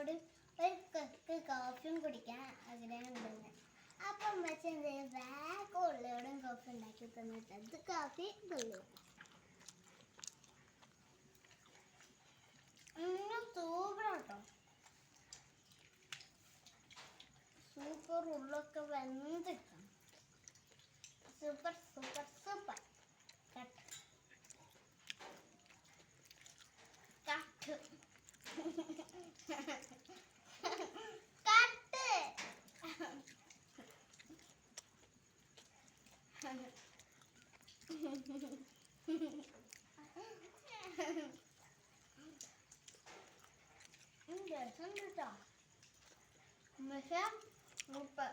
അമ്മച്ചനോട് ഒരു കപ്പ് കോഫിയും കുടിക്കാൻ ആഗ്രഹമുണ്ടെന്ന്. അപ്പം അമ്മച്ചൻ എന്ത് ചെയ്യും? വേഗം ഉള്ളിയോടും കോഫി ഉണ്ടാക്കി തന്നിട്ട് അത് കോഫി തുള്ളി സൂപ്പറാട്ടോ. സൂപ്പർ ഉള്ളൊക്കെ വെന്തിട്ടാണ്. Super super super. Cut cut രസം കേട്ടോ. പക്ഷെ സൂപ്പർ.